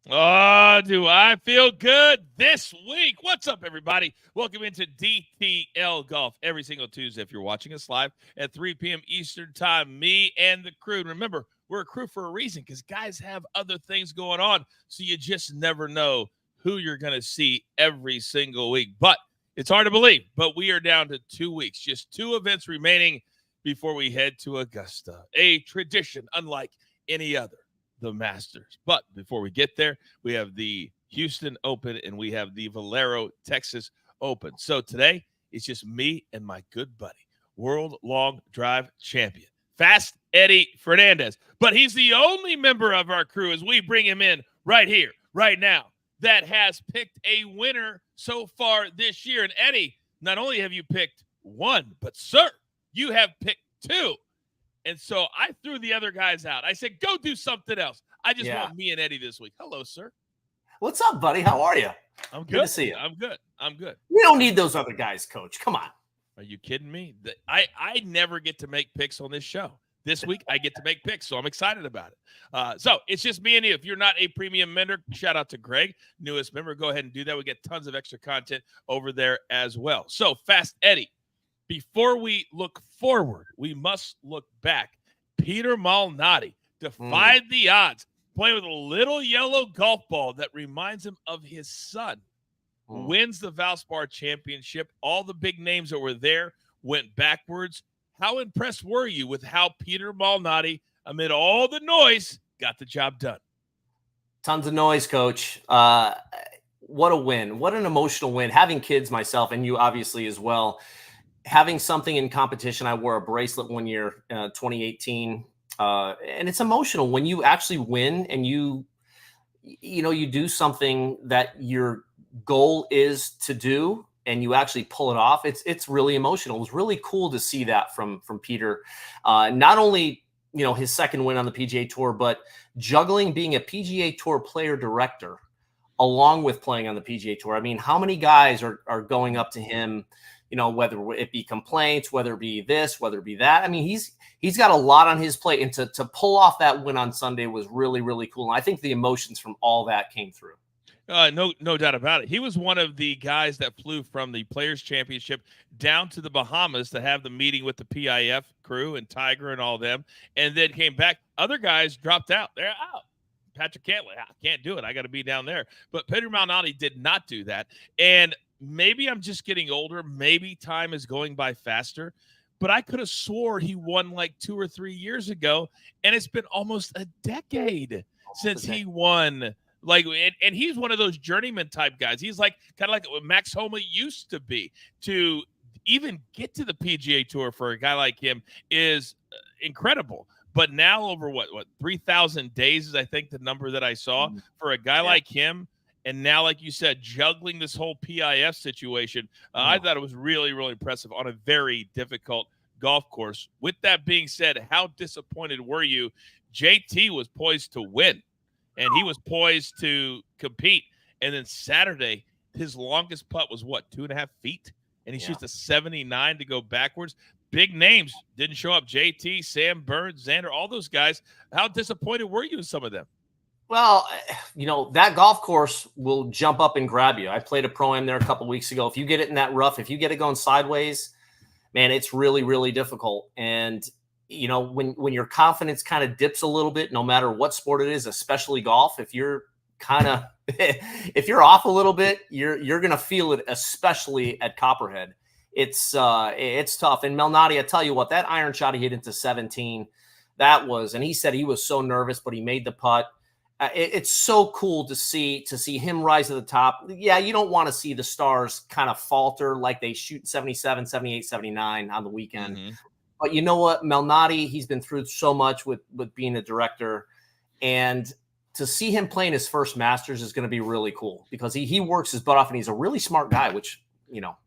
Oh, do I feel good this week? What's up, everybody? Welcome into DTL Golf every single Tuesday. If you're watching us live at 3 p.m. Eastern Time, me and the crew. And remember, we're a crew for a reason because guys have other things going on. So you just never know who you're going to see every single week. But it's hard to believe, but we are down to 2 weeks, just 2 events remaining before we head to Augusta, a tradition unlike any other, the Masters. But before we get there, we have the Houston Open and we have the Valero Texas Open. So today, it's just me and my good buddy, world long drive champion, Fast Eddie Fernandes. But he's the only member of our crew as we bring him in right here, right now, that has picked a winner so far this year. And Eddie, not only have you picked one, but sir, you have picked 2. And so I threw the other guys out. I said, go do something else. I just want me and Eddie this week. Hello, sir. What's up, buddy? How are you? I'm good. Good to see you. I'm good. We don't need those other guys, Coach. Come on. Are you kidding me? I never get to make picks on this show. This week, I get to make picks, so I'm excited about it. So it's just me and you. If you're not a premium member, shout out to Greg, newest member. Go ahead and do that. We get tons of extra content over there as well. So, Fast Eddie, before we look forward, we must look back. Peter Malnati defied the odds, playing with a little yellow golf ball that reminds him of his son. Wins the Valspar Championship. All the big names that were there went backwards. How impressed were you with how Peter Malnati, amid all the noise, got the job done? Tons of noise, Coach. What a win. What an emotional win. Having kids myself, and you obviously as well, having something in competition. I wore a bracelet one year, 2018, and it's emotional when you actually win and you do something that your goal is to do and you actually pull it off. It's really emotional. It was really cool to see that from Peter. Not only his second win on the PGA Tour, but juggling being a PGA Tour player director along with playing on the PGA Tour. I mean, how many guys are going up to him? Whether it be complaints, whether it be this, whether it be that. I mean, he's got a lot on his plate, and to pull off that win on Sunday was really, really cool. And I think the emotions from all that came through. No doubt about it. He was one of the guys that flew from the Players Championship down to the Bahamas to have the meeting with the PIF crew and Tiger and all them, and then came back. Other guys dropped out. They're out. Patrick Cantley, I can't do it. I got to be down there. But Peter Malnati did not do that. And maybe I'm just getting older. Maybe time is going by faster. But I could have swore he won like 2 or 3 years ago, and it's been almost a decade since he won. And he's one of those journeyman type guys. He's kind of like what Max Homa used to be. To even get to the PGA Tour for a guy like him is incredible. But now over what 3,000 days is I think the number that I saw for a guy like him. And now, like you said, juggling this whole PIF situation, I thought it was really, really impressive on a very difficult golf course. With that being said, how disappointed were you? JT was poised to win, and he was poised to compete. And then Saturday, his longest putt was, 2.5 feet? And he shoots a 79 to go backwards. Big names didn't show up. JT, Sam Burns, Xander, all those guys. How disappointed were you in some of them? Well, that golf course will jump up and grab you. I played a Pro-Am there a couple of weeks ago. If you get it in that rough, if you get it going sideways, man, it's really, really difficult. And, when your confidence kind of dips a little bit, no matter what sport it is, especially golf, if you're if you're off a little bit, you're going to feel it, especially at Copperhead. It's tough. And Malnati, I tell you what, that iron shot he hit into 17, and he said he was so nervous, but he made the putt. It's so cool to see him rise to the top. Yeah, you don't want to see the stars kind of falter like they shoot 77, 78, 79 on the weekend. Mm-hmm. But you know what? Malnati, he's been through so much with being a director. And to see him playing his first Masters is going to be really cool because he works his butt off, and he's a really smart guy, which,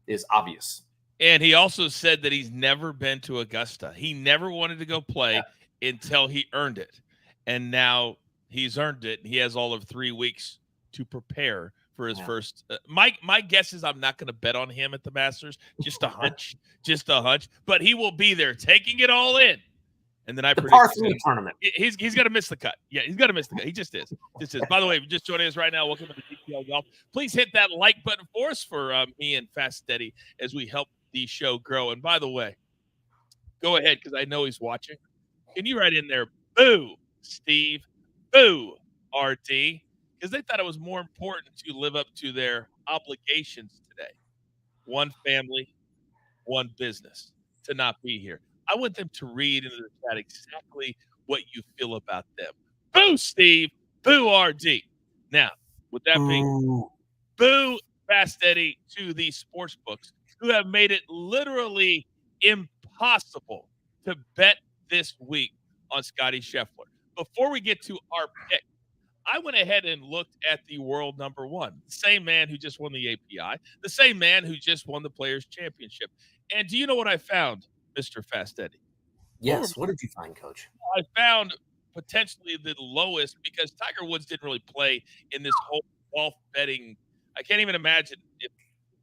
is obvious. And he also said that he's never been to Augusta. He never wanted to go play until he earned it. And now he's earned it. He has all of 3 weeks to prepare for his first. My guess is I'm not going to bet on him at the Masters. Just a hunch. But he will be there taking it all in. And then I the predict par 3 tournament. He's going to miss the cut. Yeah, he's going to miss the cut. He just is. By the way, if you're just joining us right now, welcome to the DTL Golf. Please hit that like button for us for me and Fast Steady as we help the show grow. And by the way, go ahead because I know he's watching. Can you write in there, boo, Steve, boo, RT? Because they thought it was more important to live up to their obligations today. One family, one business, to not be here. I want them to read into the chat exactly what you feel about them. Boo, Steve. Boo, RD. Now, with that being boo, Fast Eddie, to the sports books who have made it literally impossible to bet this week on Scotty Scheffler. Before we get to our pick, I went ahead and looked at the world number one, the same man who just won the API, the same man who just won the Players Championship. And do you know what I found, Mr. Fast Eddie? Yes. What did you find, Coach? I found potentially the lowest because Tiger Woods didn't really play in this whole golf betting. I can't even imagine if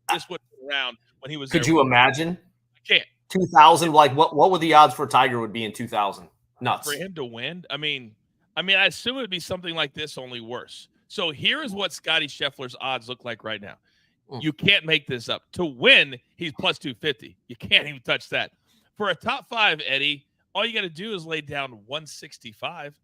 this would be around when he was there. Could you imagine? I can't. 2000, like what would the odds for Tiger would be in 2000? Nuts. For him to win? I mean, I assume it would be something like this, only worse. So here is what Scotty Scheffler's odds look like right now. You can't make this up. To win, he's plus 250. You can't even touch that. For a top 5, Eddie, all you got to do is lay down 165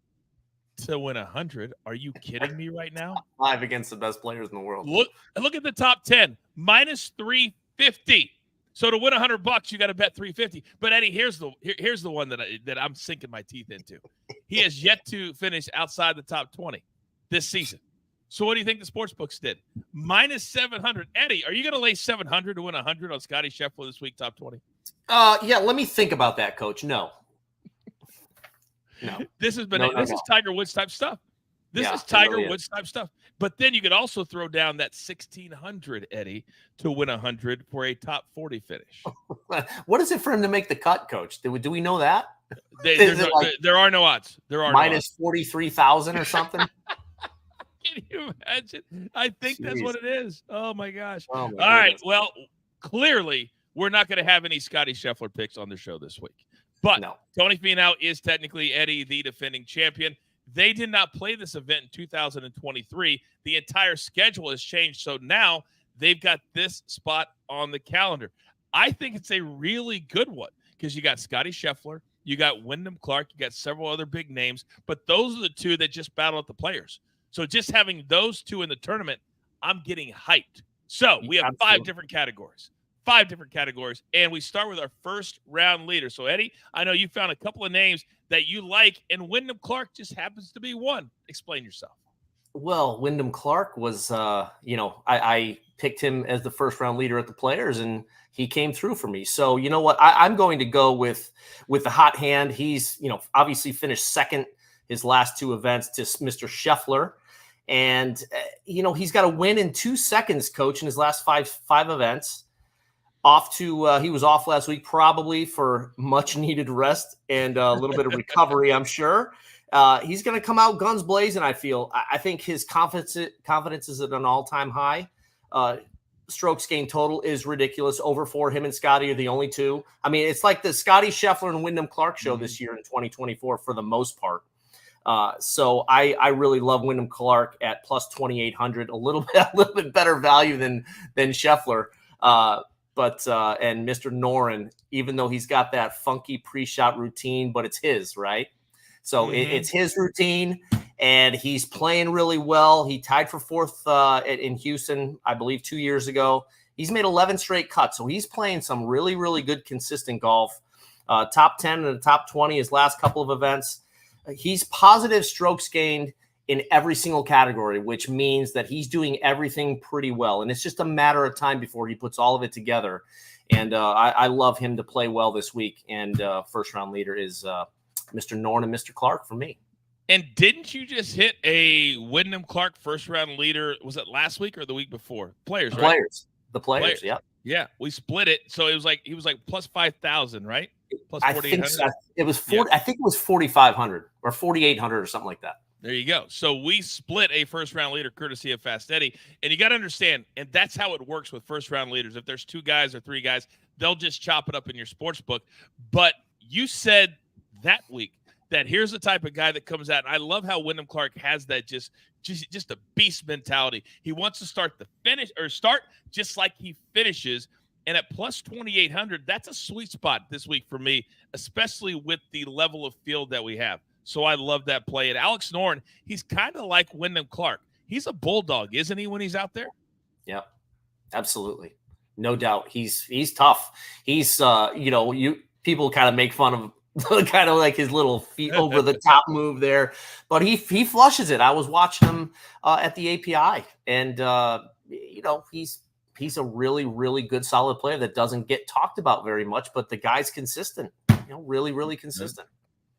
to win 100. Are you kidding me right now? 5 against the best players in the world. Look at the top 10, minus 350. So to win $100, you got to bet 350. But Eddie, here's the one that I'm sinking my teeth into. He has yet to finish outside the top 20 this season. So what do you think the sports books did? Minus 700. Eddie, are you going to lay 700 to win 100 on Scotty Scheffler this week, top 20? Yeah, let me think about that, Coach. No. This has been this is Tiger Woods type stuff. This is Tiger Woods type stuff. But then you could also throw down that 1,600, Eddie, to win 100 for a top 40 finish. What is it for him to make the cut, Coach? Do we know that? There are no odds. There are minus 43,000 or something. Can you imagine? I think that's what it is. Oh my gosh! All right. Well, clearly we're not going to have any Scotty Scheffler picks on the show this week. But Tony Finau is technically, Eddie, the defending champion. They did not play this event in 2023. The entire schedule has changed. So now they've got this spot on the calendar. I think it's a really good one because you got Scotty Scheffler, you got Windham Clark, you got several other big names, but those are the two that just battle at the Players. So just having those two in the tournament, I'm getting hyped. So we have 5 different categories. 5 different categories, and we start with our first round leader. So, Eddie, I know you found a couple of names that you like, and Windham Clark just happens to be one. Explain yourself. Well, Windham Clark was, I picked him as the first round leader at the Players, and he came through for me. So, you know what? I'm going to go with the hot hand. He's, obviously finished second his last 2 events to Mr. Scheffler. And, he's got a win in 2 seconds, Coach, in his last five events. He was off last week, probably for much needed rest and a little bit of recovery, I'm sure. He's going to come out guns blazing, I feel. I think his confidence is at an all-time high. Strokes gained total is ridiculous. Over 4, him and Scotty are the only 2. I mean, it's like the Scotty Scheffler and Windham Clark show this year in 2024 for the most part. So I really love Windham Clark at plus 2,800, a little bit better value than Scheffler. But and Mr. Noren, even though he's got that funky pre-shot routine, but it's his, right? So it's his routine, and he's playing really well. He tied for 4th in Houston, I believe, 2 years ago. He's made 11 straight cuts, so he's playing some really, really good, consistent golf. Top 10 and the top 20 his last couple of events. He's positive strokes gained in every single category, which means that he's doing everything pretty well. And it's just a matter of time before he puts all of it together. And I love him to play well this week. And first round leader is Mr. Norn and Mr. Clark for me. And didn't you just hit a Windham Clark first round leader? Was it last week or the week before? Players, right? The players. Yeah. Yeah. We split it. So he was like plus 5,000, right? Plus 4,800. It was 40. Yeah. I think it was 4,500 or 4,800 or something like that. There you go. So we split a first-round leader courtesy of Fast Eddie. And you got to understand, and that's how it works with first-round leaders. If there's 2 guys or 3 guys, they'll just chop it up in your sports book. But you said that week that here's the type of guy that comes out. And I love how Windham Clark has that just a beast mentality. He wants to start just like he finishes. And at plus 2,800, that's a sweet spot this week for me, especially with the level of field that we have. So I love that play. And Alex Noren, he's kind of like Windham Clark. He's a bulldog, isn't he, when he's out there? Yep, absolutely. No doubt. He's tough. He's, people kind of make fun of kind of like his little feet over the top move there, but he flushes it. I was watching him at the API, and, he's a really, really good, solid player that doesn't get talked about very much, but the guy's consistent, really, really consistent.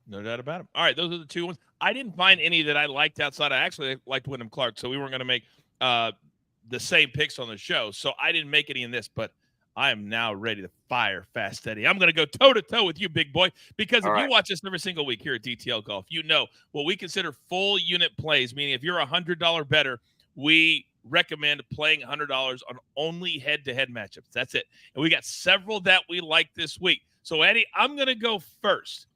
No doubt about him. All right, those are the two ones. I didn't find any that I liked outside. I actually liked Windham Clark, so we weren't going to make the same picks on the show. So I didn't make any in this, but I am now ready to fire Fast Eddie. I'm going to go toe-to-toe with you, big boy, because you watch us every single week here at DTL Golf, you know what we consider full unit plays, meaning if you're $100 better, we recommend playing $100 on only head-to-head matchups. That's it. And we got several that we like this week. So, Eddie, I'm going to go first.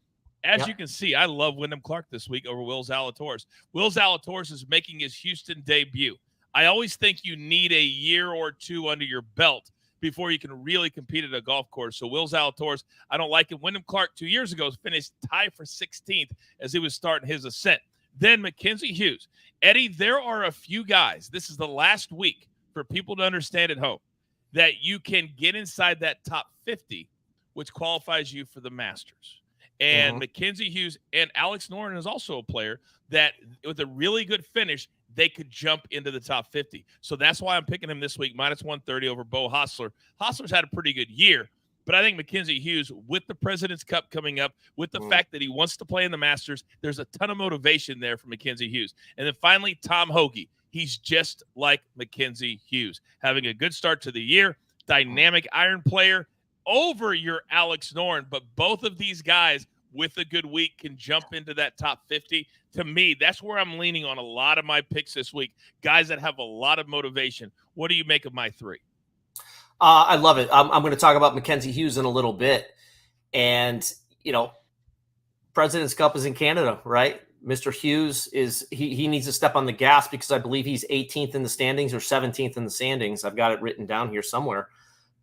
As you can see, I love Windham Clark this week over Will Zalatoris. Will Zalatoris is making his Houston debut. I always think you need a year or two under your belt before you can really compete at a golf course. So Will Zalatoris, I don't like him. Windham Clark 2 years ago finished tied for 16th as he was starting his ascent. Then Mackenzie Hughes. Eddie, there are a few guys. This is the last week for people to understand at home that you can get inside that top 50, which qualifies you for the Masters. And Mackenzie Hughes and Alex Noren is also a player that with a really good finish, they could jump into the top 50. So that's why I'm picking him this week, minus 130 over Bo Hostler. Hostler's had a pretty good year, but I think Mackenzie Hughes, with the President's Cup coming up, with the fact that he wants to play in the Masters, there's a ton of motivation there for Mackenzie Hughes. And then finally, Tom Hoge. He's just like Mackenzie Hughes, having a good start to the year, dynamic iron player over your Alex Noren, but both of these guys with a good week can jump into that top 50. To me, that's where I'm leaning on a lot of my picks this week, guys that have a lot of motivation. What do you make of my three? I love it. I'm going to talk about Mackenzie Hughes in a little bit. And, President's Cup is in Canada, right? Mr. Hughes he needs to step on the gas because I believe he's 18th in the standings or 17th in the standings. I've got it written down here somewhere.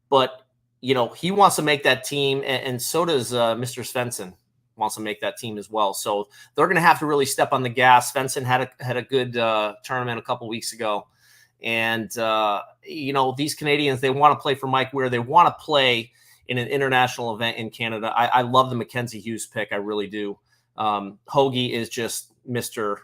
But, he wants to make that team, and so does Mr. Svensson wants to make that team as well. So they're going to have to really step on the gas. Svensson had a good tournament a couple weeks ago. And, these Canadians, they want to play for Mike Weir. They want to play in an international event in Canada. I love the Mackenzie Hughes pick. I really do. Hoge is just Mr.,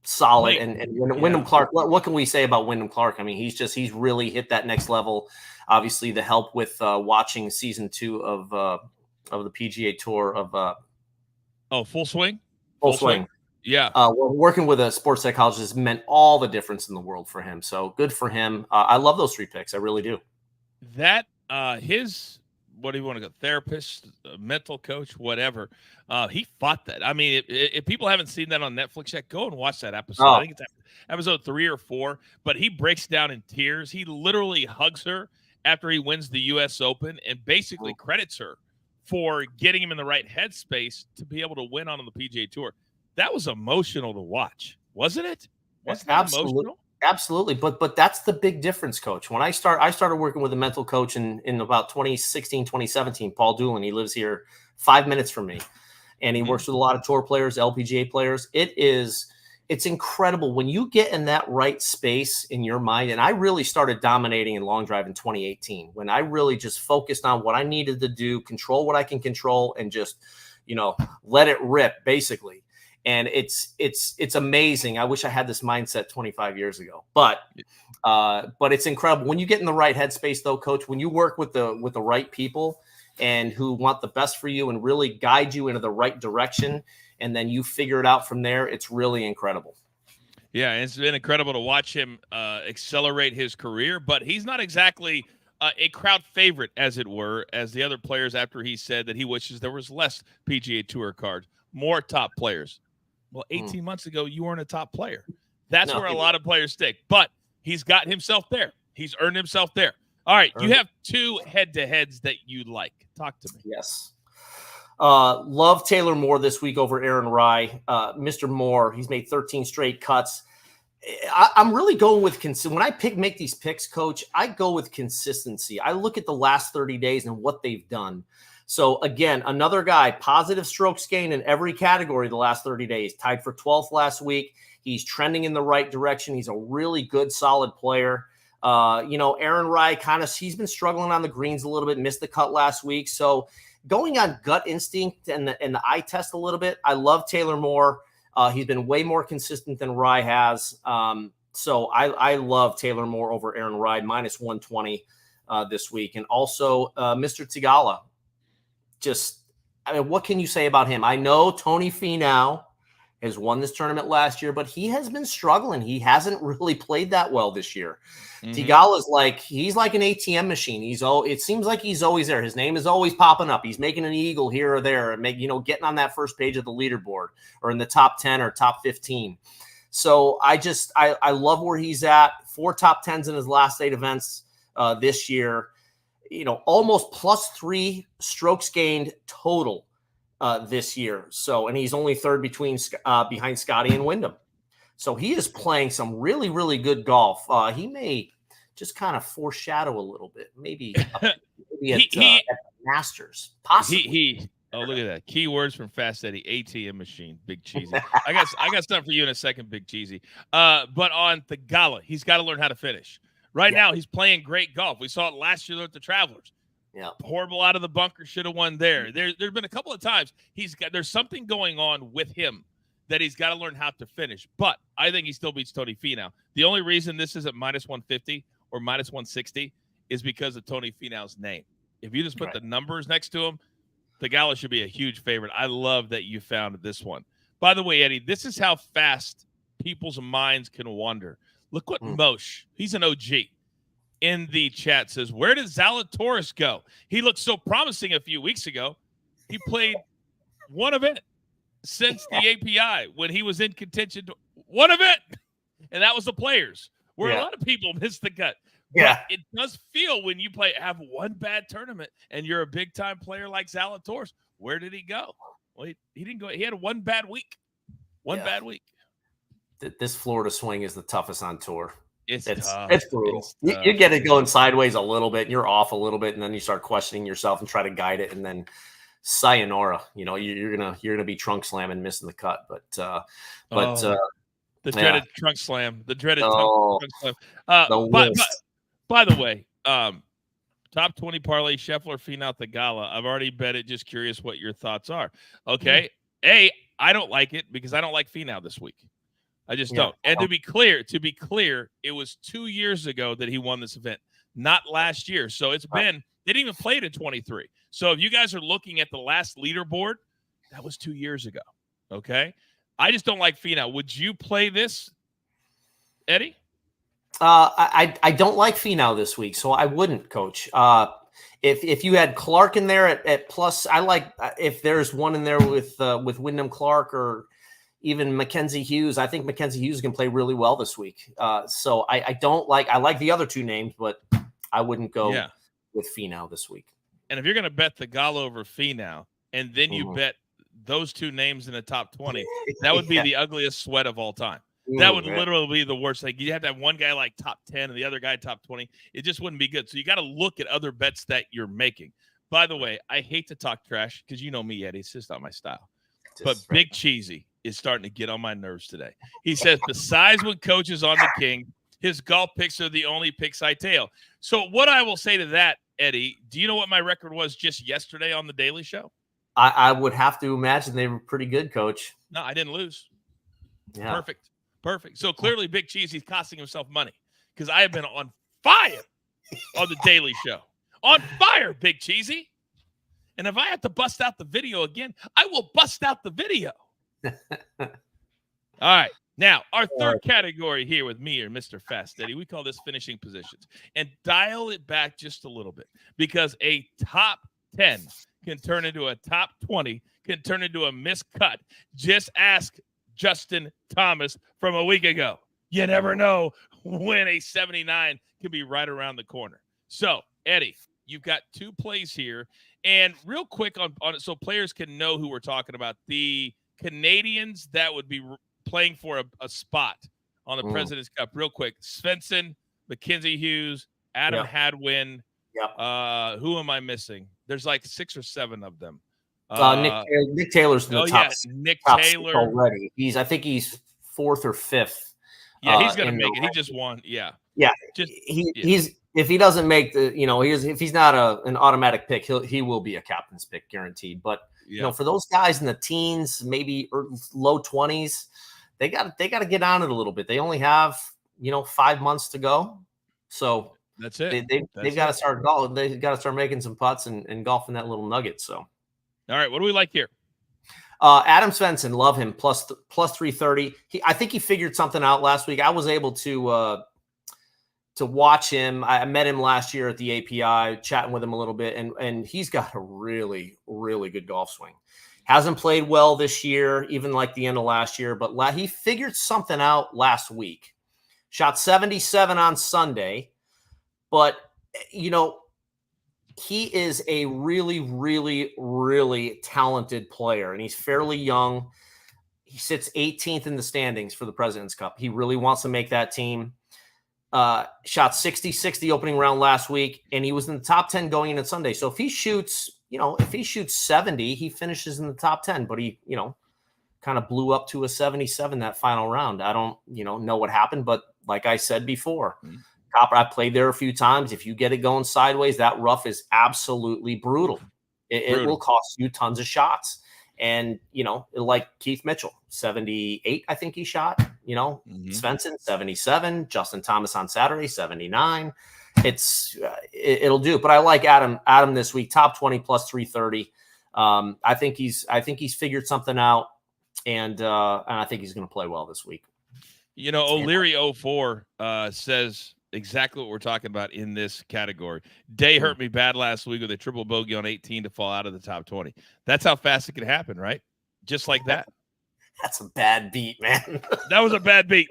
solid. And Windham Clark, what can we say about Windham Clark? I mean, he's really hit that next level. Obviously, the help with watching season 2 of the PGA Tour of Full Swing? Full Swing. Yeah. Working with a sports psychologist meant all the difference in the world for him. So good for him. I love those 3 picks. I really do. That what do you want to go? Therapist, mental coach, whatever. He fought that. I mean, if people haven't seen that on Netflix yet, go and watch that episode. I think it's episode 3 or 4, but he breaks down in tears. He literally hugs her after he wins the U.S. Open and basically credits her for getting him in the right headspace to be able to win on the PGA Tour. That was emotional to watch, wasn't it? Wasn't that emotional? Absolutely. But that's the big difference, Coach. When I started working with a mental coach in about 2016, 2017, Paul Doolin, he lives here 5 minutes from me, and he works with a lot of tour players, LPGA players. It's incredible when you get in that right space in your mind. And I really started dominating in long drive in 2018 when I really just focused on what I needed to do, control what I can control, and just, let it rip basically. And it's amazing. I wish I had this mindset 25 years ago, but it's incredible when you get in the right headspace though, Coach, when you work with the right people and who want the best for you and really guide you into the right direction. And then you figure it out from there. It's really incredible. Yeah. It's been incredible to watch him accelerate his career, but he's not exactly a crowd favorite, as it were, as the other players after he said that he wishes there was less PGA Tour cards, more top players. Well, 18 months ago, you weren't a top player. That's where a lot of players stick. But he's got himself there. He's earned himself there. All right, you have 2 head-to-heads that you like. Talk to me. Yes. Love Taylor Moore this week over Aaron Rye. Mr. Moore, he's made 13 straight cuts. I'm really going with when I make these picks, Coach, I go with consistency. I look at the last 30 days and what they've done. So again, another guy, positive strokes gained in every category the last 30 days, tied for 12th last week. He's trending in the right direction. He's a really good, solid player. Aaron Rye he's been struggling on the greens a little bit, missed the cut last week. So going on gut instinct and the eye test a little bit, I love Taylor Moore. He's been way more consistent than Rye has. So I love Taylor Moore over Aaron Rye, minus 120 this week. And also Mr. Tigala. What can you say about him? I know Tony Finau has won this tournament last year, but he has been struggling. He hasn't really played that well this year. Mm-hmm. Tigala's he's like an ATM machine. It seems like he's always there. His name is always popping up. He's making an eagle here or there and getting on that first page of the leaderboard or in the top 10 or top 15. So I love where he's at. 4 top 10s in his last 8 events this year. Almost +3 strokes gained total this year. So, and he's only third behind Scotty and Windham. So he is playing some really, really good golf. He may just kind of foreshadow a little bit, maybe at the Masters, possibly. Look at that. Keywords from Fast Eddie, ATM machine, Big Cheesy. I got something for you in a second, Big Cheesy. But on the Gala, he's got to learn how to finish. Right now, he's playing great golf. We saw it last year at the Travelers. Yeah, horrible out of the bunker, should have won there. There's been a couple of times there's something going on with him that he's got to learn how to finish. But I think he still beats Tony Finau. The only reason this is at minus 150 or minus 160 is because of Tony Finau's name. If you just put the numbers next to him, the Gala should be a huge favorite. I love that you found this one. By the way, Eddie, this is how fast people's minds can wander. Look what Moshe, he's an OG, in the chat says, where did Zalatoris go? He looked so promising a few weeks ago. He played one event since the API when he was in contention. One event, and that was the Players, where a lot of people missed the cut. Yeah, but it does feel when you have one bad tournament and you're a big-time player like Zalatoris. Where did he go? Well, he didn't go. He had one bad week. Bad week. This Florida swing is the toughest on tour. It's tough. It's brutal. You get it going sideways a little bit, and you're off a little bit, and then you start questioning yourself and try to guide it, and then sayonara. You're gonna be trunk slamming, missing the cut. But the dreaded trunk slam, the dreaded trunk slam. By the way, top 20 parlay, Scheffler, Finau, the Gala. I've already bet it. Just curious what your thoughts are. Okay, I don't like it because I don't like Finau this week. I just don't. And to be clear, it was 2 years ago that he won this event, not last year. So it's been, they didn't even play it in 23. So if you guys are looking at the last leaderboard, that was 2 years ago. Okay. I just don't like Finau. Would you play this, Eddie? I don't like Finau this week, so I wouldn't, Coach. If you had Clark in there at plus, I like if there's one in there with Windham Clark or even Mackenzie Hughes. I think Mackenzie Hughes can play really well this week. So I like the other two names, but I wouldn't go with Finau this week. And if you're going to bet the Gala over Finau, and then you bet those two names in the top 20, that would be the ugliest sweat of all time. That would literally be the worst. Like, you have to have one guy like top 10 and the other guy top 20. It just wouldn't be good. So you got to look at other bets that you're making. By the way, I hate to talk trash because you know me, Eddie. It's just not my style. But Big Cheesy is starting to get on my nerves today. He says, besides when Coach is on the king, his golf picks are the only picks I tail. So what I will say to that, Eddie, do you know what my record was just yesterday on the Daily Show? I would have to imagine they were pretty good, Coach. No, I didn't lose. Yeah. Perfect. So clearly Big Cheesy's costing himself money because I have been on fire on the Daily Show. On fire, Big Cheesy. And if I have to bust out the video again, I will bust out the video. All right. Now, our third category here with me or Mr. Fast Eddie, we call this finishing positions. And dial it back just a little bit because a top 10 can turn into a top 20, can turn into a missed cut. Just ask Justin Thomas from a week ago. You never know when a 79 can be right around the corner. So, Eddie, you've got two plays here. And real quick on it, so players can know who we're talking about. The Canadians that would be playing for a spot on the President's Cup. Real quick, Svensson, Mackenzie Hughes, Adam Hadwin. Yep. Who am I missing? There's like 6 or 7 of them. Nick Taylor's in the top. Nick top Taylor already. I think he's 4th or 5th. Yeah, he's going to make it. He just won. Yeah. Yeah. He's if he doesn't make the, if he's not an automatic pick, he will be a captain's pick guaranteed. But for those guys in the teens, maybe low 20s, they got to get on it a little bit. They only have 5 months to go, so that's it. They've got to start golf. They got to start making some putts and golfing that little nugget. So, all right, what do we like here? Adam Svensson, love him, plus 330. I think he figured something out last week. I was able to watch him. I met him last year at the API, chatting with him a little bit, and he's got a really, really good golf swing. Hasn't played well this year, even like the end of last year, but he figured something out last week. Shot 77 on Sunday, but he is a really, really, really talented player, and he's fairly young. He sits 18th in the standings for the President's Cup. He really wants to make that team. Shot 66 the opening round last week, and he was in the top 10 going into Sunday. So if he shoots 70, he finishes in the top 10, but he, kind of blew up to a 77 that final round. I don't, know what happened, but like I said before, Copper, I played there a few times. If you get it going sideways, that rough is absolutely brutal. It will cost you tons of shots. And, like Keith Mitchell, 78, I think he shot, Svensson, 77, Justin Thomas on Saturday, 79. It'll do. But I like Adam this week, top 20 plus 330. I think he's figured something out, and I think he's going to play well this week. O'Leary 04 says exactly what we're talking about in this category. Day hurt me bad last week with a triple bogey on 18 to fall out of the top 20. That's how fast it can happen, right? Just like that. That's a bad beat, man. That was a bad beat.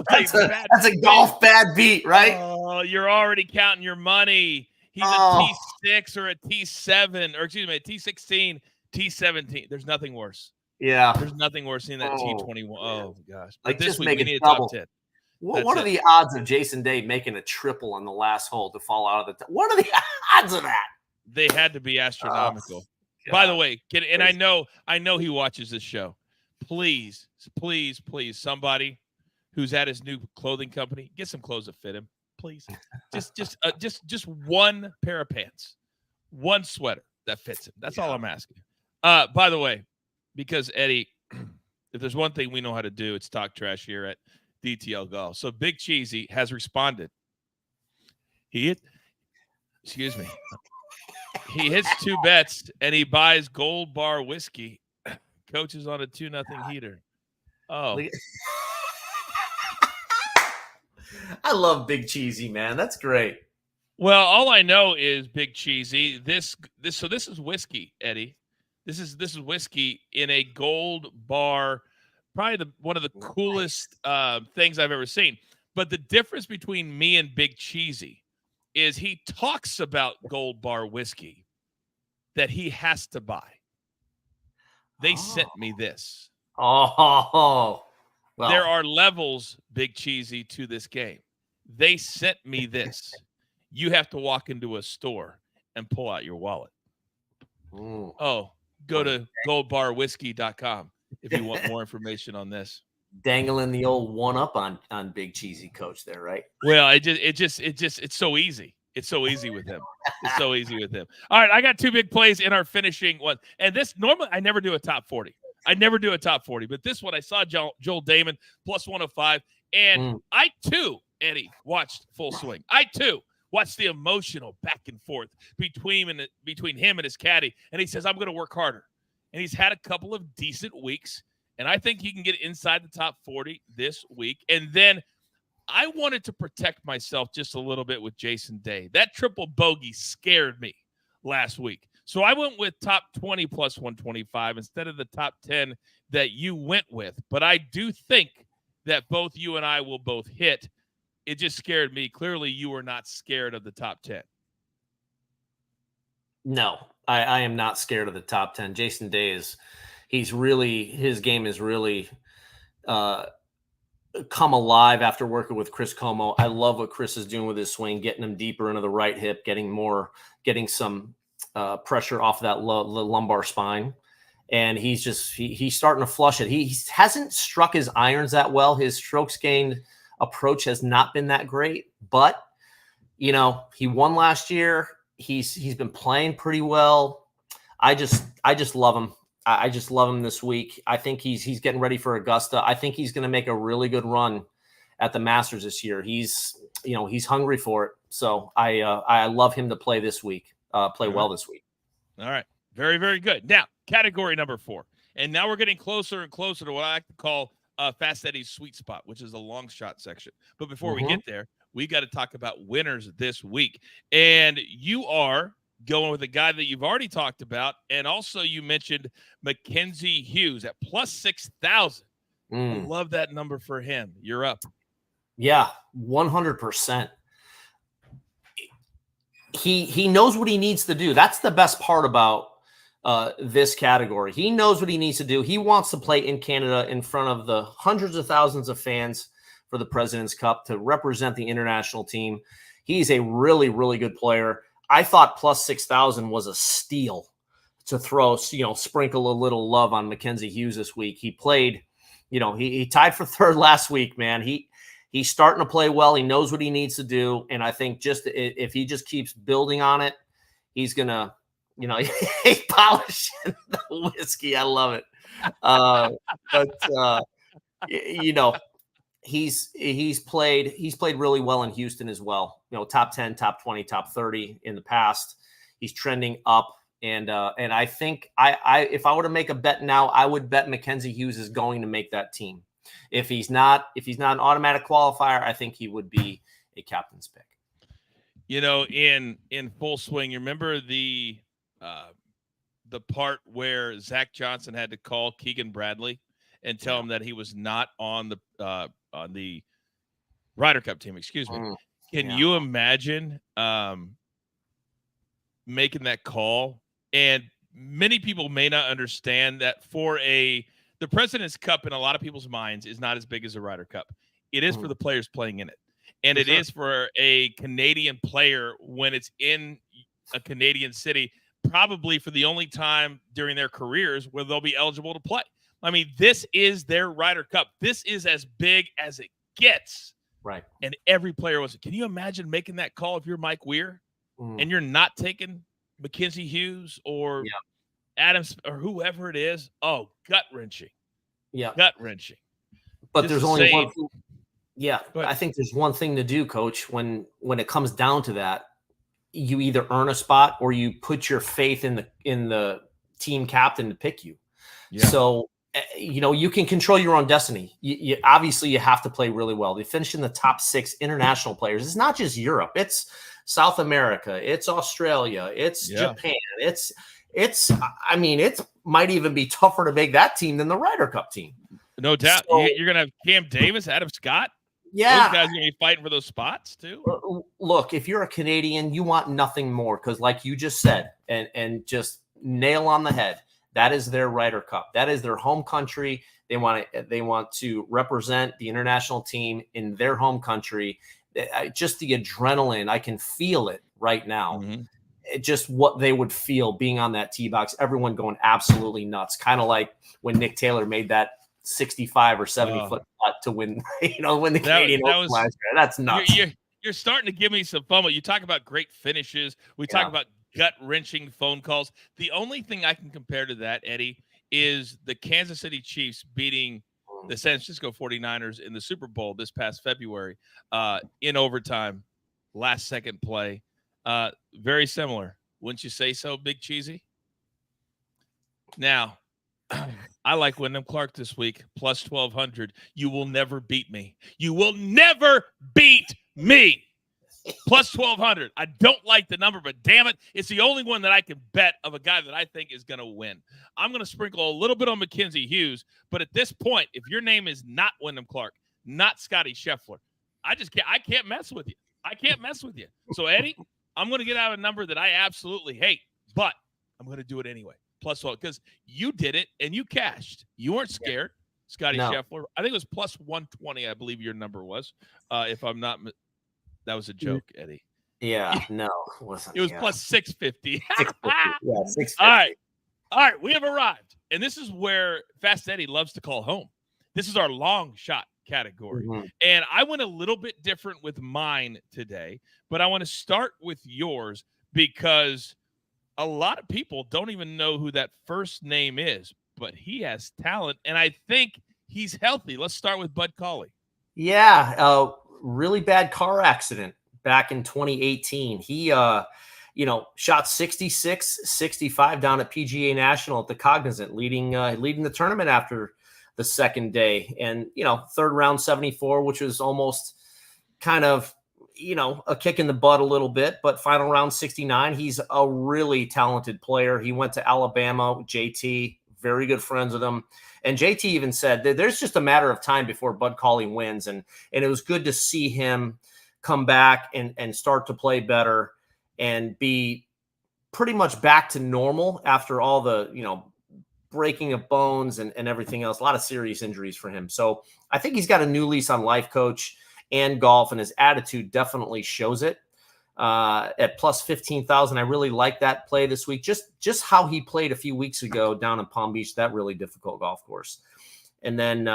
That's a golf bad beat, right? Oh, you're already counting your money. He's a T6 or a T7, or excuse me, a T16, T17. There's nothing worse. Yeah. There's nothing worse than that T21. Oh, gosh. Like this week, we need a top 10. What are the odds of Jason Day making a triple on the last hole to fall out of the what are the odds of that? They had to be astronomical. By the way, I know he watches this show. Please, please, please, somebody who's at his new clothing company, get some clothes that fit him. Please. Just one pair of pants. One sweater that fits him. That's all I'm asking. By the way, because Eddie, if there's one thing we know how to do, it's talk trash here at DTL Golf. So Big Cheesy has responded. He hits 2 bets and he buys Gold Bar whiskey. Coaches on a 2-0 heater. Oh, I love Big Cheesy, man. That's great. Well, all I know is Big Cheesy. This is whiskey, Eddie. This is whiskey in a Gold Bar. Probably one of the coolest things I've ever seen. But the difference between me and Big Cheesy is he talks about Gold Bar whiskey that he has to buy. They sent me this. Oh, well. There are levels, Big Cheesy, to this game. They sent me this. You have to walk into a store and pull out your wallet. Ooh. Oh, go to goldbarwhiskey.com. if you want more information on this. Dangling the old one up on Big Cheesy Coach there, right? Well, it's so easy. It's so easy with him. It's so easy with him. All right, I got 2 big plays in our finishing one. And this, normally I never do a top 40. But this one I saw Joel Damon plus 105. And I too, Eddie, watched Full Swing. I too watched the emotional back and forth between him and his caddy. And he says, I'm going to work harder. And he's had a couple of decent weeks. And I think he can get inside the top 40 this week. And then I wanted to protect myself just a little bit with Jason Day. That triple bogey scared me last week. So I went with top 20 plus 125 instead of the top 10 that you went with. But I do think that both you and I will both hit. It just scared me. Clearly, you were not scared of the top 10. No, I am not scared of the top 10. Jason Day his game is really uh, come alive after working with Chris Como. I love what Chris is doing with his swing, getting him deeper into the right hip, getting some pressure off that lumbar spine. And he's starting to flush it. He hasn't struck his irons that well. His strokes gained approach has not been that great, but he won last year. He's been playing pretty well. I just love him. I just love him this week. I think he's getting ready for Augusta. I think he's going to make a really good run at the Masters this year. He's hungry for it. So I love him to play this week. Play well this week. All right. Very, very good. Now, category number 4. And now we're getting closer and closer to what I like to call Fast Eddie's sweet spot, which is the long shot section. But before we get there, we got to talk about winners this week. And you are going with a guy that you've already talked about. And also you mentioned Mackenzie Hughes at plus 6,000. I love that number for him. You're up. Yeah, 100%. He knows what he needs to do. That's the best part about this category. He knows what he needs to do. He wants to play in Canada in front of the hundreds of thousands of fans for the President's Cup to represent the international team. He's a really, really good player. I thought plus 6,000 was a steal to throw, sprinkle a little love on Mackenzie Hughes this week. He played, he tied for third last week, man. He's starting to play well. He knows what he needs to do. And I think just if he just keeps building on it, he's going to, he's polishing the whiskey. I love it. He's played really well in Houston as well. Top 10, top 20, top 30 in the past. He's trending up. And I think if I were to make a bet now, I would bet Mackenzie Hughes is going to make that team. If he's not an automatic qualifier, I think he would be a captain's pick. In full swing, you remember the part where Zach Johnson had to call Keegan Bradley and tell him that he was not on the Ryder Cup team, excuse me. Can you imagine making that call? And many people may not understand that the President's Cup in a lot of people's minds is not as big as the Ryder Cup. It is for the players playing in it. And it is for a Canadian player when it's in a Canadian city, probably for the only time during their careers where they'll be eligible to play. I mean, this is their Ryder Cup. This is as big as it gets. Right. And every player was. Can you imagine making that call if you're Mike Weir and you're not taking Mackenzie Hughes or Adams or whoever it is? Oh, gut-wrenching. Yeah. Gut-wrenching. But there's only one thing. Yeah. I think there's one thing to do, Coach, when it comes down to that. You either earn a spot or you put your faith in the team captain to pick you. Yeah. So, you can control your own destiny. You obviously you have to play really well. They finish in the top 6 international players. It's not just Europe. It's South America. It's Australia. It's Japan. It might even be tougher to make that team than the Ryder Cup team. No doubt. So, you're going to have Cam Davis, Adam Scott. Yeah. Those guys are going to be fighting for those spots too. Look, if you're a Canadian, you want nothing more because like you just said, and just nail on the head, that is their Ryder Cup. That is their home country. They want to represent the international team in their home country. Just the adrenaline, I can feel it right now. Just what they would feel being on that tee box, everyone going absolutely nuts. Kind of like when Nick Taylor made that 65 or 70 foot putt to win, win the Canadian Open last year. That's nuts. You're starting to give me some fun. You talk about great finishes. We talk about gut-wrenching phone calls. The only thing I can compare to that, Eddie, is the Kansas City Chiefs beating the San Francisco 49ers in the Super Bowl this past February in overtime, last-second play. Very similar. Wouldn't you say so, Big Cheesy? Now, I like Windham Clark this week, plus 1,200. You will never beat me. You will never beat me. Plus 1,200. I don't like the number, but damn it, it's the only one that I can bet of a guy that I think is going to win. I'm going to sprinkle a little bit on Mackenzie Hughes, but at this point, if your name is not Windham Clark, not Scotty Scheffler, I can't mess with you. I can't mess with you. So, Eddie, I'm going to get out a number that I absolutely hate. but I'm going to do it anyway. Plus one, because you did it and you cashed. You weren't scared, Scotty Scheffler. I think it was plus 120, I believe your number was. If I'm not, that was a joke, Eddie. Yeah, no, it wasn't. It was plus 650. 650. Yeah, 650. All right, we have arrived. And this is where Fast Eddie loves to call home. This is our long shot category. Mm-hmm. And I went a little bit different with mine today, but I want to start with yours because a lot of people don't even know who that first name is, but he has talent, and I think he's healthy. Let's start with Bud Cauley. Yeah, really bad car accident back in 2018. He, shot 66, 65 down at PGA National at the Cognizant, leading the tournament after the second day. And, third round 74, which was almost kind of, a kick in the butt a little bit, but final round 69. He's a really talented player. He went to Alabama, JT, very good friends with him. And JT even said that there's just a matter of time before Bud Cauley wins. And it was good to see him come back and start to play better and be pretty much back to normal after all the, breaking of bones and everything else. A lot of serious injuries for him. So I think he's got a new lease on life, coach, and golf, and his attitude definitely shows it. At plus 15,000, I really like that play this week. Just how he played a few weeks ago down in Palm Beach, that really difficult golf course. And then,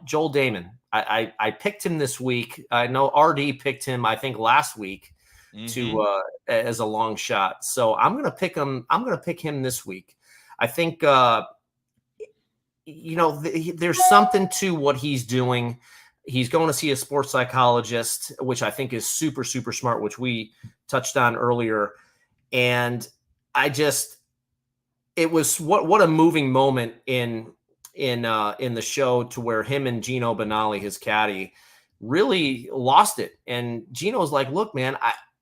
Joel Damon, I picked him this week. I know RD picked him, I think, last week to as a long shot. So I'm going to pick him. I'm going to pick him this week. I think, there's something to what he's doing. He's going to see a sports psychologist, which I think is super, super smart, which we touched on earlier. And it was what a moving moment in the show, to where him and Gino Benali, his caddy, really lost it. And Gino's like, look, man,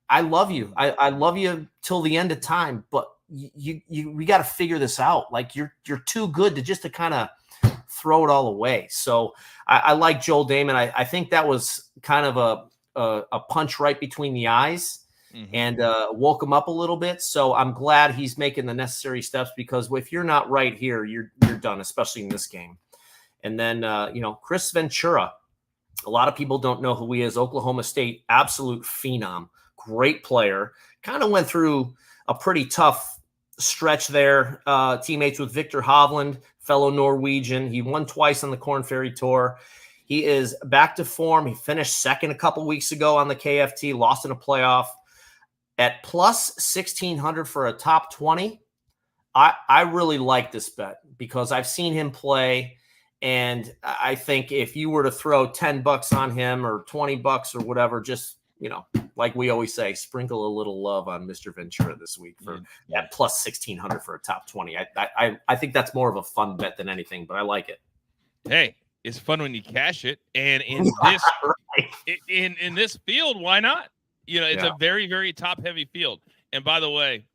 I love you. I love you till the end of time, but we got to figure this out. Like you're too good to kind of throw it all away. So I like Joel Damon. I think that was kind of a punch right between the eyes and woke him up a little bit. So I'm glad he's making the necessary steps, because if you're not right here, you're done, especially in this game. And then, Chris Ventura, a lot of people don't know who he is. Oklahoma State, absolute phenom, great player. Kind of went through a pretty tough stretch there. Teammates with Victor Hovland, fellow Norwegian. He won twice on the Korn Ferry Tour. He is back to form. He finished second a couple weeks ago on the KFT, lost in a playoff. At plus 1,600 for a top 20, I really like this bet, because I've seen him play, and I think if you were to throw $10 on him or $20 or whatever, just, like we always say, sprinkle a little love on Mr. Ventura this week for plus 1,600 for a top 20. I think that's more of a fun bet than anything, but I like it. Hey, it's fun when you cash it, and in this in this field, why not? It's a very, very top-heavy field. And by the way,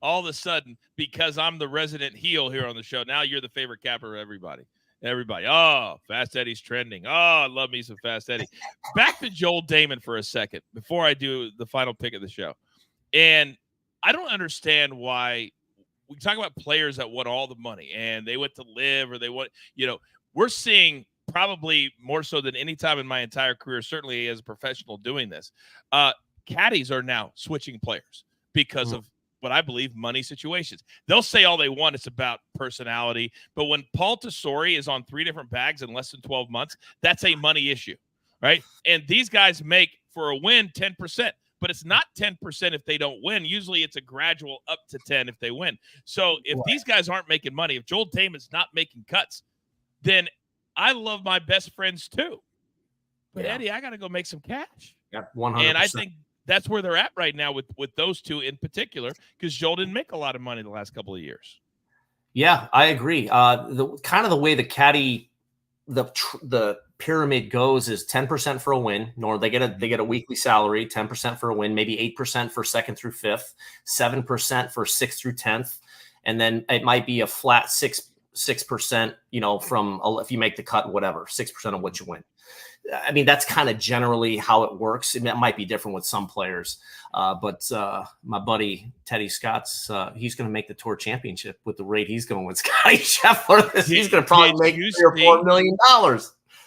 all of a sudden, because I'm the resident heel here on the show, now you're the favorite capper of everybody. Oh, Fast Eddie's trending. Oh, I love me some Fast Eddie. Back to Joel Damon for a second before I do the final pick of the show. And I don't understand why we talk about players that won all the money and they went to live, or they want, we're seeing probably more so than any time in my entire career, certainly as a professional doing this, caddies are now switching players because of what I believe money situations. They'll say all they want. It's about personality. But when Paul Tesori is on 3 different bags in less than 12 months, that's a money issue, right? And these guys make, for a win, 10%. But it's not 10% if they don't win. Usually it's a gradual up to 10 if they win. So if these guys aren't making money, if Joel Damon's not making cuts, then I love my best friends too. But Eddie, I got to go make some cash. Yeah, 100%. And I think that's where they're at right now with those two in particular, because Joel didn't make a lot of money the last couple of years. Yeah, I agree. The way the caddy, the pyramid goes is 10% for a win. Nor they get a weekly salary, 10% for a win, maybe 8% for 2nd through 5th, 7% for 6th through 10th, and then it might be a flat 6 6%, from if you make the cut, whatever, 6% of what you win. I mean, that's kind of generally how it works. It might be different with some players, but my buddy Teddy Scott's he's going to make the tour championship with the rate he's going with Scotty Scheffler. He's going to probably make $3 or $4 million.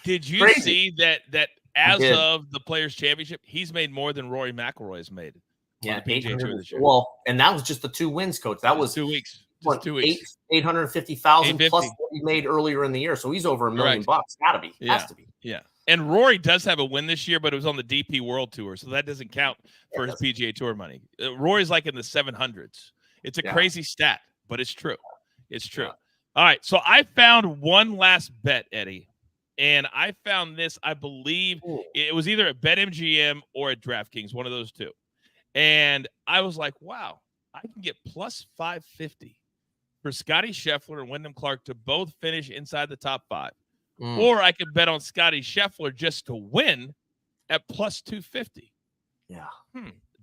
Did you see that as of the Players Championship, he's made more than Rory McIlroy has made? Yeah, 800. Well, and that was just the 2 wins, Coach. That was 2 weeks. What, 2 weeks. 850,000 plus what he made earlier in the year. So he's over $1 million. Gotta be. Yeah. Has to be. Yeah. And Rory does have a win this year, but it was on the DP World Tour, so that doesn't count for his PGA Tour money. Rory's like in the 700s. It's a crazy stat, but it's true. It's true. Yeah. All right, so I found one last bet, Eddie, and I found this. I believe it was either at BetMGM or at DraftKings, one of those two. And I was like, wow, I can get plus 550 for Scotty Scheffler and Windham Clark to both finish inside the top 5. Or I could bet on Scotty Scheffler just to win at plus 250. Yeah.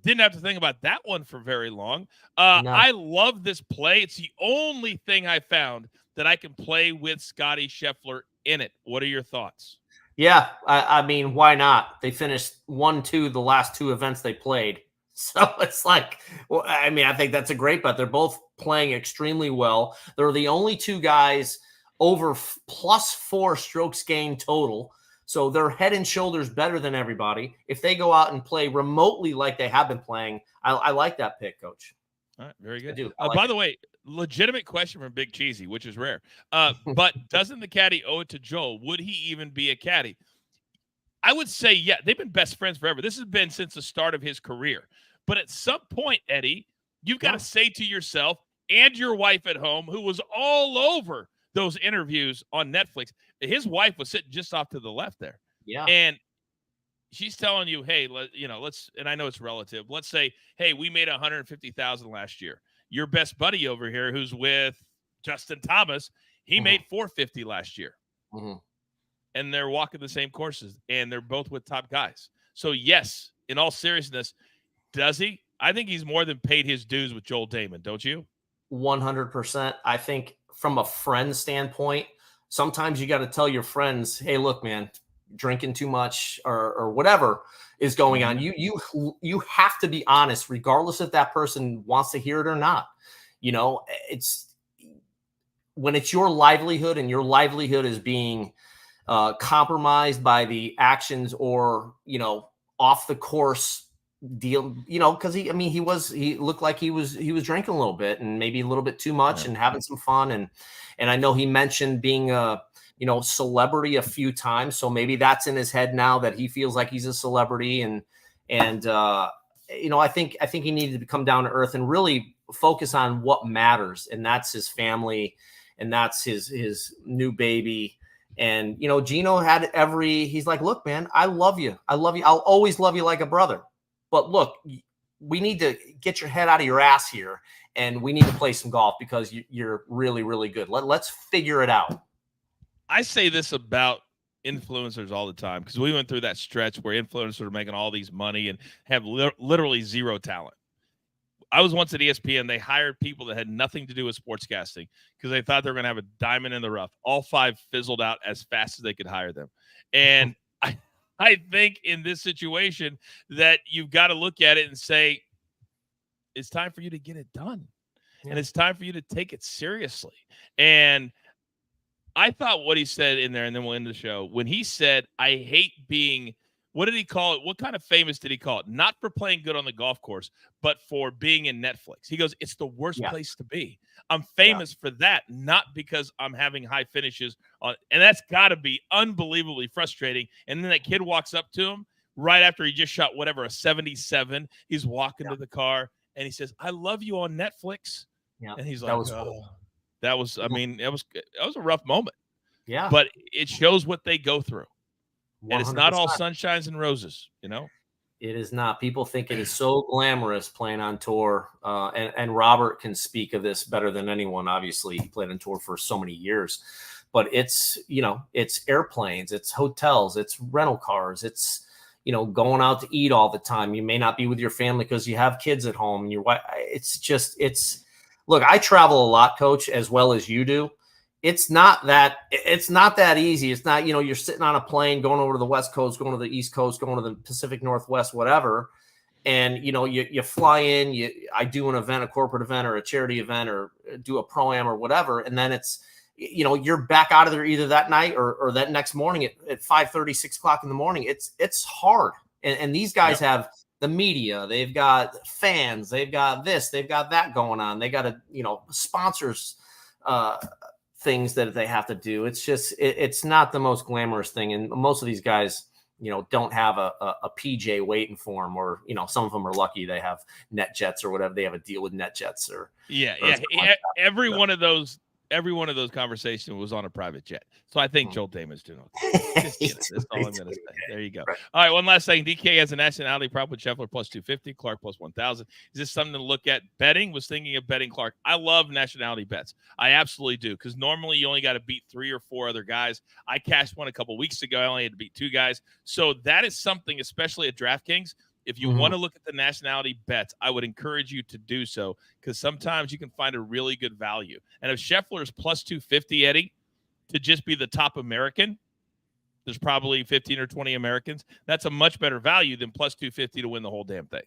Didn't have to think about that one for very long. I love this play. It's the only thing I found that I can play with Scotty Scheffler in it. What are your thoughts? Yeah, I mean, why not? They finished 1-2 the last 2 events they played. So it's like, well, I mean, I think that's a great bet. They're both playing extremely well. They're the only 2 guys over plus 4 strokes gained total. So they're head and shoulders better than everybody. If they go out and play remotely like they have been playing, I like that pick, Coach. All right, very good. I do. By the way, legitimate question from Big Cheesy, which is rare. But doesn't the caddy owe it to Joel? Would he even be a caddy? I would say, yeah, they've been best friends forever. This has been since the start of his career. But at some point, Eddie, you've got to say to yourself and your wife at home, who was all over those interviews on Netflix, his wife was sitting just off to the left there. Yeah. And she's telling you, hey, let's, and I know it's relative. Let's say, hey, we made 150,000 last year. Your best buddy over here, who's with Justin Thomas, he made 450 last year. And they're walking the same courses, and they're both with top guys. So yes, in all seriousness, does he? I think he's more than paid his dues with Joel Damon, don't you? 100%. I think from a friend standpoint, sometimes you got to tell your friends, hey, look, man, drinking too much or whatever is going on. You have to be honest, regardless if that person wants to hear it or not. It's when it's your livelihood and your livelihood is being compromised by the actions or, off the course deal, because he looked like he was drinking a little bit and maybe a little bit too much and having some fun. And I know he mentioned being a, celebrity a few times. So maybe that's in his head now that he feels like he's a celebrity. And I think he needed to come down to earth and really focus on what matters. And that's his family. And that's his new baby. And, Gino had he's like, look, man, I love you. I'll always love you like a brother. But look, we need to get your head out of your ass here, and we need to play some golf because you're really, really good. Let's figure it out. I say this about influencers all the time because we went through that stretch where influencers are making all these money and have literally zero talent. I was once at ESPN. They hired people that had nothing to do with sportscasting because they thought they were going to have a diamond in the rough. All 5 fizzled out as fast as they could hire them. And I think in this situation that you've got to look at it and say, it's time for you to get it done. Yeah. And it's time for you to take it seriously. And I thought what he said in there, and then we'll end the show, when he said, I hate being, what did he call it? What kind of famous did he call it? Not for playing good on the golf course, but for being in Netflix. He goes, it's the worst place to be. I'm famous for that, not because I'm having high finishes on, and that's got to be unbelievably frustrating. And then that kid walks up to him right after he just shot a 77. He's walking to the car and he says, I love you on Netflix. Yeah. And he's like, that was a rough moment. Yeah. But it shows what they go through. 100%. And it's not all sunshines and roses, It is not. People think it is so glamorous playing on tour. And Robert can speak of this better than anyone. Obviously, he played on tour for so many years. But it's, it's airplanes, it's hotels, it's rental cars, it's, going out to eat all the time. You may not be with your family because you have kids at home. And your wife. Look, I travel a lot, Coach, as well as you do. it's not that easy. It's not, you're sitting on a plane going over to the West Coast, going to the East Coast, going to the Pacific Northwest, whatever. And, you fly in, I do an event, a corporate event or a charity event or do a pro-am or whatever. And then it's, you're back out of there either that night or that next morning at 5:30, 6 o'clock in the morning. It's hard. And these guys have the media, they've got fans, they've got this, they've got that going on. They got sponsors, things that they have to do. It's just, it's not the most glamorous thing. And most of these guys, don't have a PJ waiting for them, or, some of them are lucky they have NetJets or whatever. They have a deal with NetJets or every one of those conversations was on a private jet. So I think Joel Damon's doing okay. That's all I'm going to say. There you go. Right. All right, one last thing. DK has a nationality prop with Scheffler plus 250, Clark plus 1,000. Is this something to look at betting? Was thinking of betting Clark. I love nationality bets. I absolutely do, because normally you only got to beat 3 or 4 other guys. I cashed one a couple weeks ago. I only had to beat 2 guys. So that is something, especially at DraftKings. If you want to look at the nationality bets, I would encourage you to do so, because sometimes you can find a really good value. And if Scheffler is plus 250, Eddie, to just be the top American, there's probably 15 or 20 Americans. That's a much better value than plus 250 to win the whole damn thing.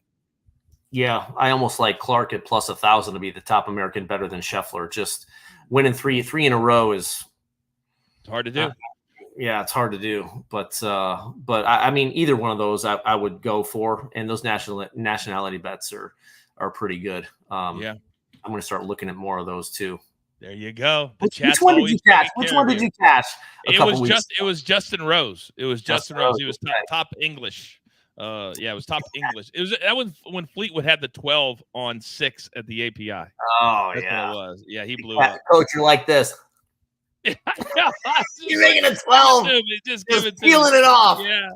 Yeah, I almost like Clark at plus 1,000 to be the top American, better than Scheffler. Just winning three in a row is hard to do. Yeah, it's hard to do, but I mean, either one of those I would go for, and those nationality bets are pretty good. I'm going to start looking at more of those too. There you go. Which one did you cash? Which one did you cash? It was Justin Rose. It was Justin Rose. He was top English. It was top English. That was when Fleetwood had the 12 on 6 at the API. Oh, That's yeah. what it was. Yeah, he blew up. Coach, you're like this. You're making a 12. Just peeling it off. Yeah.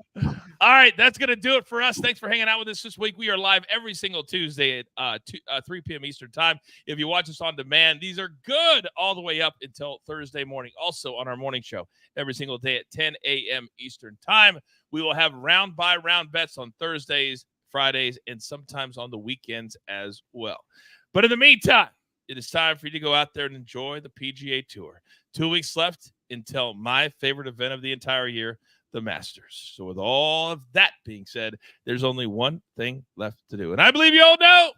All right, that's going to do it for us. Thanks for hanging out with us this week. We are live every single Tuesday at 3 p.m. Eastern time. If you watch us on demand, these are good all the way up until Thursday morning. Also on our morning show every single day at 10 a.m. Eastern time. We will have round-by-round bets on Thursdays, Fridays, and sometimes on the weekends as well. But in the meantime, it is time for you to go out there and enjoy the PGA Tour. 2 weeks left until my favorite event of the entire year, the Masters. So with all of that being said, there's only one thing left to do. And I believe you all know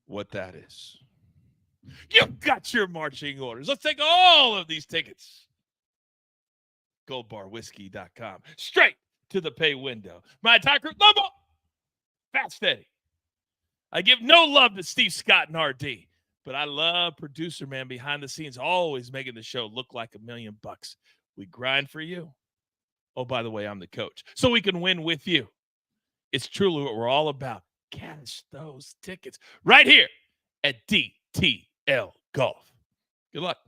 what that is. You've got your marching orders. Let's take all of these tickets. GoldBarWhiskey.com. Straight to the pay window. My entire crew, number Fat Steady. I give no love to Steve Scott and RD, but I love producer man behind the scenes, always making the show look like $1 million. We grind for you. Oh, by the way, I'm the coach, so we can win with you. It's truly what we're all about. Cash those tickets right here at DTL Golf. Good luck.